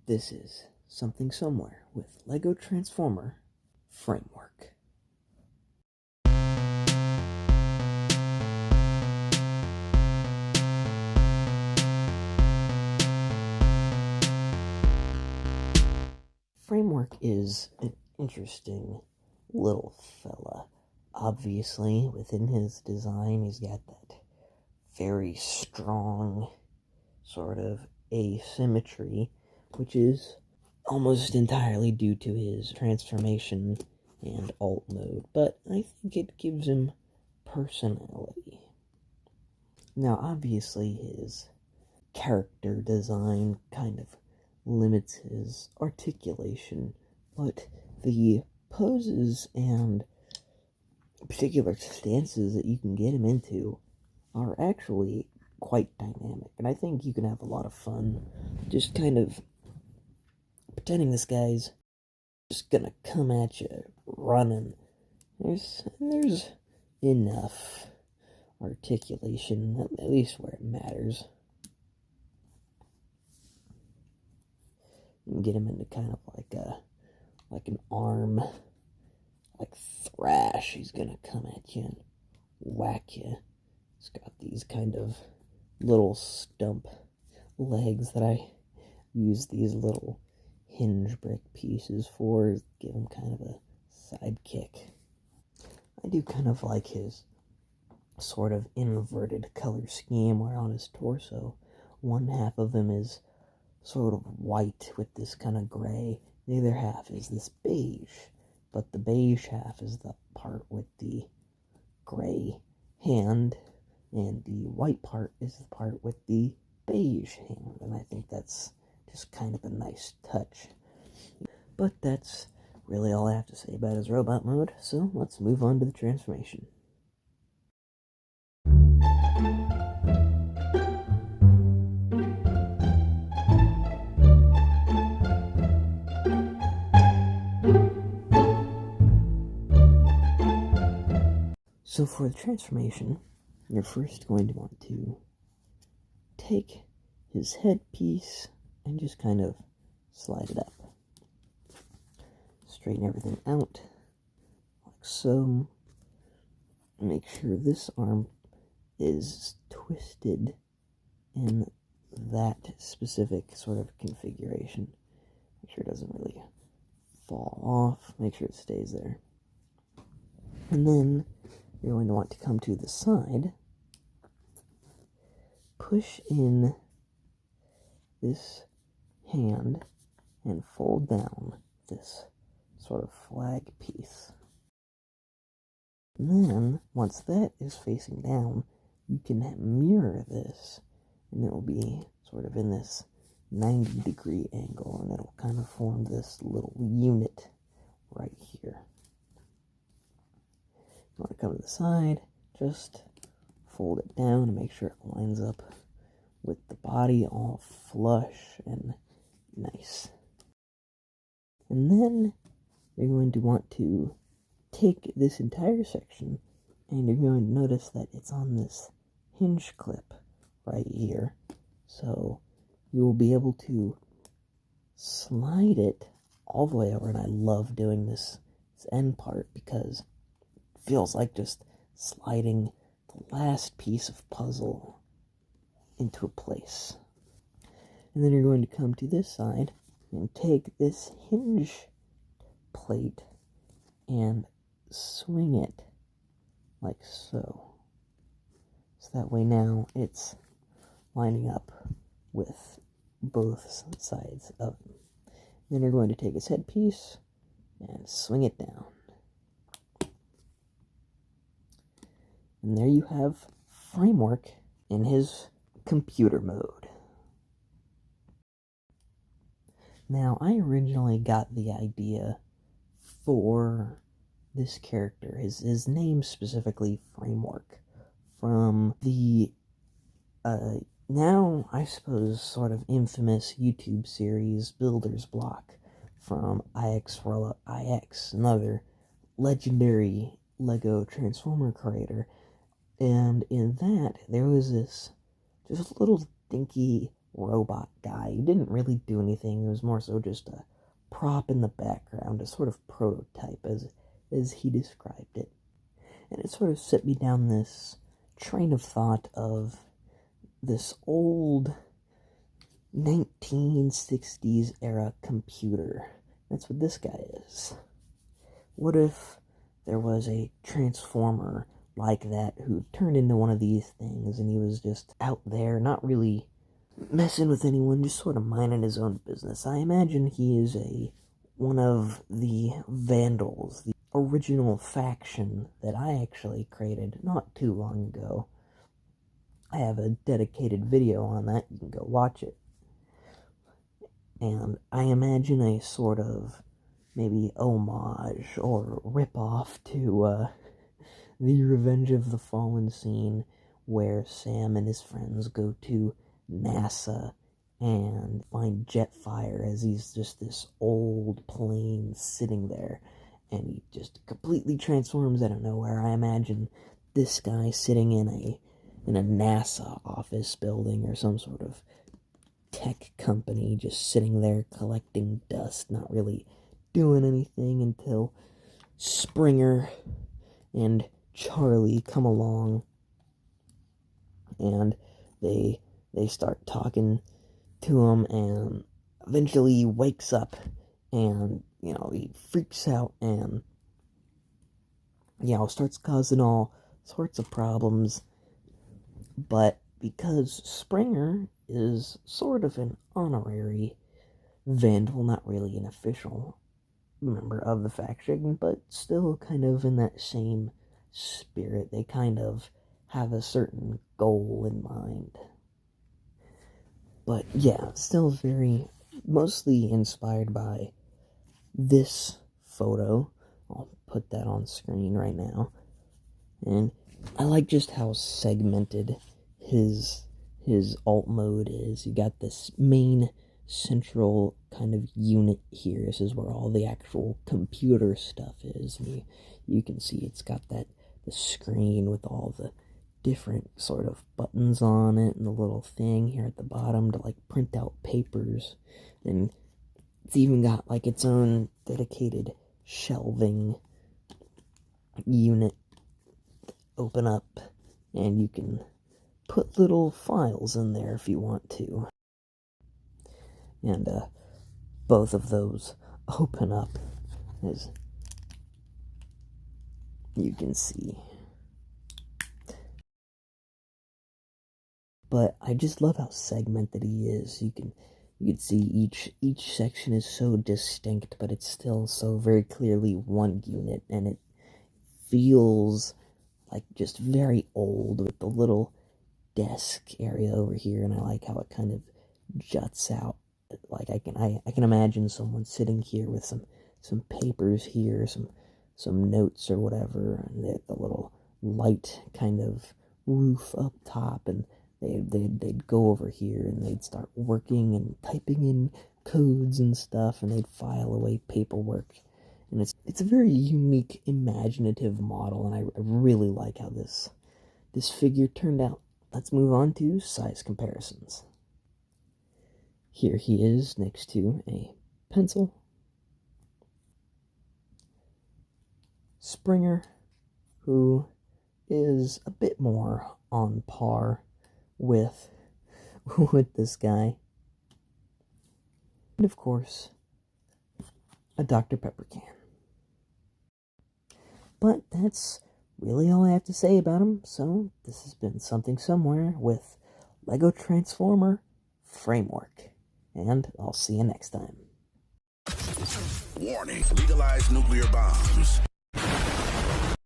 This is Something Somewhere with Lego Transformer Framework. Framework is an interesting little fella. Obviously, within his design, he's got that very strong sort of asymmetry, which is almost entirely due to his transformation and alt mode, but I think it gives him personality. Now, obviously, his character design kind of limits his articulation, but the poses and particular stances that you can get him into are actually quite dynamic, and I think you can have a lot of fun just kind of pretending this guy's just gonna come at you running. There's enough articulation, at least where it matters. You can get him into kind of like an arm, like thrash. He's gonna come at you and whack you. He's got these kind of little stump legs that I use these little hinge brick pieces for, give him kind of a sidekick. I do kind of like his sort of inverted color scheme where on his torso, one half of him is sort of white with this kind of gray, the other half is this beige, but the beige half is the part with the gray hand, and the white part is the part with the beige hand, and I think that's just kind of a nice touch. But that's really all I have to say about his robot mode, so let's move on to the transformation. So for the transformation, you're first going to want to take his headpiece and just kind of slide it up. Straighten everything out, like so. Make sure this arm is twisted in that specific sort of configuration. Make sure it doesn't really fall off. Make sure it stays there. And then you're going to want to come to the side, push in this hand, and fold down this sort of flag piece. And then, once that is facing down, you can mirror this, and it will be sort of in this 90-degree angle, and it'll kind of form this little unit right here. You want to come to the side, just fold it down and make sure it lines up with the body all flush and nice. And then you're going to want to take this entire section, and you're going to notice that it's on this hinge clip right here. So you will be able to slide it all the way over, and I love doing this end part because it feels like just sliding the last piece of puzzle into a place. And then you're going to come to this side and take this hinge plate and swing it like so. So that way now it's lining up with both sides of them. Then you're going to take his headpiece and swing it down. And there you have Framework in his computer mode. Now, I originally got the idea for this character, his name specifically, Framework, from the now, I suppose, sort of infamous YouTube series Builder's Block from IX, another legendary Lego Transformer creator. And in that, there was this just little dinky robot guy. He didn't really do anything. It was more so just a prop in the background, a sort of prototype as he described it. And it sort of set me down this train of thought of this old 1960s era computer. That's what this guy is. What if there was a transformer like that who turned into one of these things and he was just out there, not really messing with anyone, just sort of minding his own business? I imagine he is one of the Vandals, the original faction that I actually created not too long ago. I have a dedicated video on that. You can go watch it. And I imagine a sort of maybe homage or ripoff to the Revenge of the Fallen scene where Sam and his friends go to NASA and find Jetfire as he's just this old plane sitting there, and he just completely transforms out of nowhere. I imagine this guy sitting in a NASA office building or some sort of tech company, just sitting there collecting dust, not really doing anything until Springer and Charlie come along and they start talking to him, and eventually he wakes up and, he freaks out and, starts causing all sorts of problems. But because Springer is sort of an honorary Vandal, not really an official member of the faction, but still kind of in that same spirit, they kind of have a certain goal in mind. But yeah, still very mostly inspired by this photo. I'll put that on screen right now. And I like just how segmented his alt mode is. You got this main central kind of unit here. This is where all the actual computer stuff is. And you can see it's got the screen with all the different sort of buttons on it, and the little thing here at the bottom to like print out papers. And it's even got like its own dedicated shelving unit. Open up and you can put little files in there if you want to. And both of those open up, as you can see. But I just love how segmented he is. You can see each section is so distinct, but it's still so very clearly one unit, and it feels like just very old with the little desk area over here. And I like how it kind of juts out. Like I can imagine someone sitting here with some papers here, some notes or whatever, and the little light kind of roof up top, and they'd go over here and they'd start working and typing in codes and stuff, and they'd file away paperwork. And it's a very unique, imaginative model, and I really like how this figure turned out. Let's move on to size comparisons. Here he is next to a pencil. Springer, who is a bit more on par with this guy. And of course, a Dr. Pepper can. But that's really all I have to say about him. So this has been Something Somewhere with Lego Transformer FrameWork. And I'll see you next time. Warning, legalized nuclear bombs.